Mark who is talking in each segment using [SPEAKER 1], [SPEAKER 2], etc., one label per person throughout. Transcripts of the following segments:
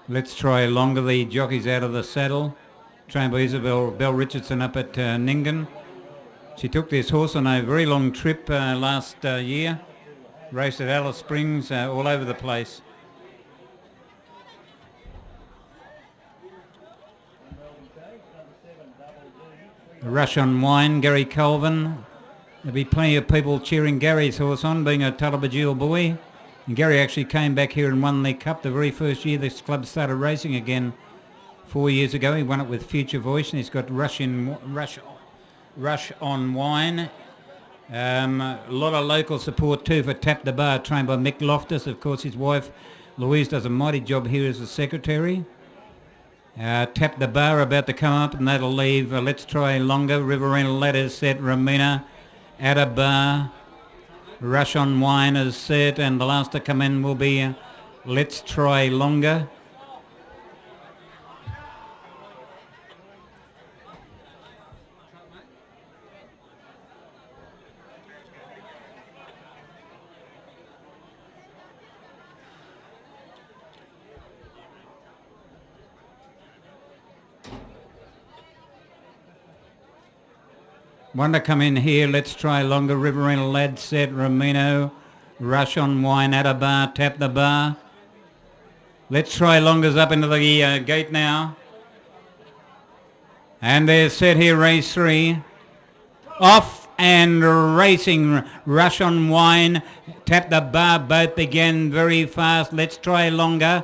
[SPEAKER 1] Let's Try Longer, the jockey's out of the saddle. Trained by Isabel Bell Richardson up at Ningen. She took this horse on a very long trip last year. Raced at Alice Springs, all over the place. Rush on Wine, Gary Colvin. There'll be plenty of people cheering Gary's horse on, being a Tullibigeal boy. And Gary actually came back here and won the Cup the very first year this club started racing again 4 years ago. He won it with Future Voice, and he's got Rush on Wine. A lot of local support too for Tap the Bar, trained by Mick Loftus. Of course, his wife Louise does a mighty job here as the secretary. Tap the Bar about to come up, and that'll leave Let's Try Longer, Riverina Ladders set, Ramina, At a Bar, Rush on Wine is set, and the last to come in will be Let's Try Longer. One to come in here, Let's Try Longer, Riverina Lad set, Ramino, Rush on Wine, At a Bar, Tap the Bar. Let's Try Longer's up into the gate now. And they're set here, race 3. Off and racing, Rush on Wine, Tap the Bar, both began very fast. Let's Try Longer.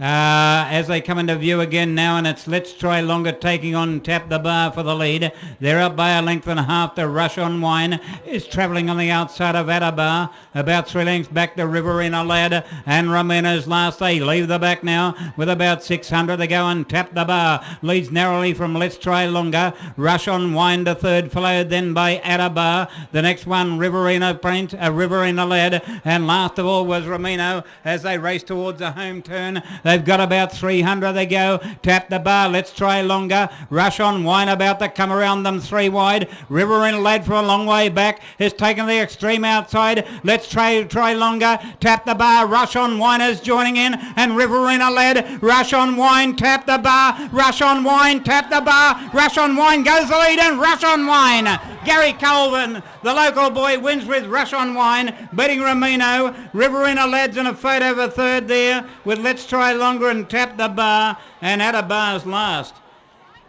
[SPEAKER 1] As they come into view again now, and it's Let's Try Longer taking on Tap the Bar for the lead. They're up by a length and a half. The Rush on Wine is travelling on the outside of Adabar, about 3 lengths back to Riverina Lad and Ramina's last. They leave the back now with about 600 to go, and Tap the Bar leads narrowly from Let's Try Longer. Rush on Wine to third, followed then by Adabar. The next one, Riverina Lad, and last of all was Ramino as they race towards the home turn. They've got about 300 they go. Tap the Bar, Let's Try Longer. Rush on Wine about to come around them 3 wide. Riverina Lad for a long way back has taken the extreme outside. Let's Try Longer. Tap the Bar, Rush on Wine is joining in, and Riverina Lad, Rush on Wine, Tap the Bar, Rush on Wine, Tap the Bar, Rush on Wine goes the lead, and Rush on Wine. Gary Colvin, the local boy, wins with Rush on Wine, beating Ramino. Riverina Lad's in a photo of a third there with Let's Try Longer and Tap the Bar, and At a Bar's last.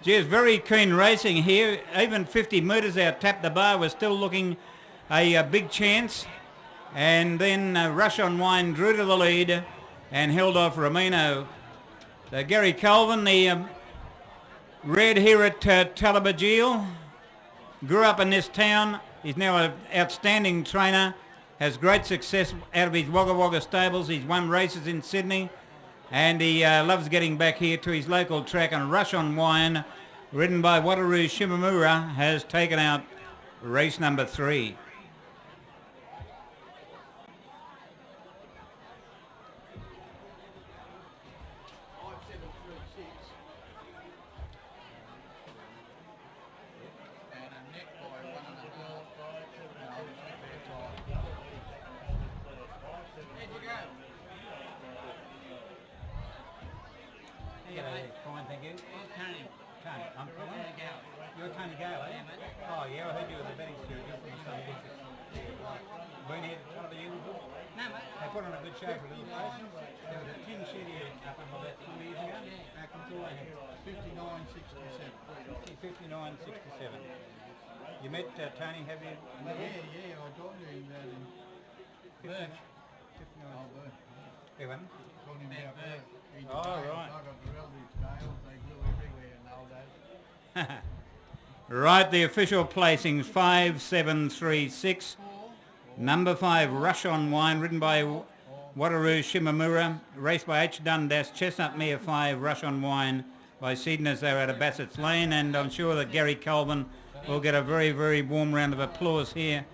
[SPEAKER 1] Gee, it's very keen racing here. Even 50 metres out, Tap the Bar was still looking a big chance. And then Rush on Wine drew to the lead and held off Ramino. So Gary Colvin, the red here at Tullibigeal, grew up in this town. He's now an outstanding trainer, has great success out of his Wagga Wagga stables. He's won races in Sydney, and he loves getting back here to his local track. And Rush on Wine, ridden by Wataru Shimamura, has taken out race number 3. Fine, thank you. Tony. I'm Tony Gale. You're Tony Gale, eh? Yeah, oh, yeah, I heard you were the betting steward. You're from the same district. Been here to Tullibigeal before? No, mate. They put on a good show for a little place. There was a tin shed here up in about 2 years ago. Back in 5967. You met Tony, have you?
[SPEAKER 2] Yeah, I talked to him in Perth.
[SPEAKER 1] 59. Evan?
[SPEAKER 2] Talking about Perth.
[SPEAKER 1] Oh, right.
[SPEAKER 2] I got the relatives nails, they blew everywhere in the old days.
[SPEAKER 1] Right, the official placings, 5, 7, 3, 6. Number 5, Rush on Wine, ridden by Wataru Shimamura, raced by H. Dundas. Chestnut Mare 5, Rush on Wine by Seedness. They're out of Bassett's Lane, and I'm sure that Gary Colvin will get a very, very warm round of applause here.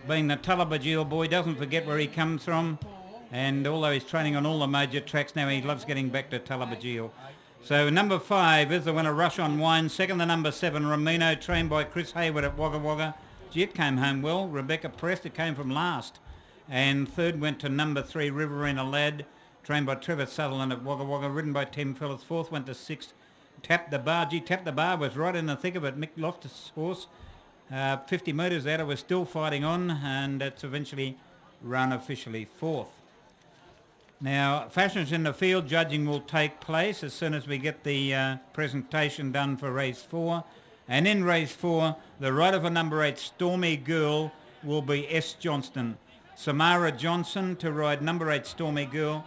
[SPEAKER 1] Being the Tullibigeal boy, doesn't forget where he comes from. And although he's training on all the major tracks now, he loves getting back to Tullibigeal. So number 5 is the winner, Rush on Wine. Second, the number 7, Ramino, trained by Chris Hayward at Wagga Wagga. Gee, it came home well. Rebecca Prest, it came from last. And third went to number 3, Riverina Lad. trained by Trevor Sutherland at Wagga Wagga, ridden by Tim Phillips. Fourth went to sixth. Tap the Bar. Tap the Bar was right in the thick of it. Mick Loftus' horse, 50 metres out, it was still fighting on, and it's eventually run officially fourth. Now, Fashions in the Field judging will take place as soon as we get the presentation done for race 4. And in race 4, the rider for number 8, Stormy Girl, will be S. Johnston. Samara Johnson to ride number 8, Stormy Girl.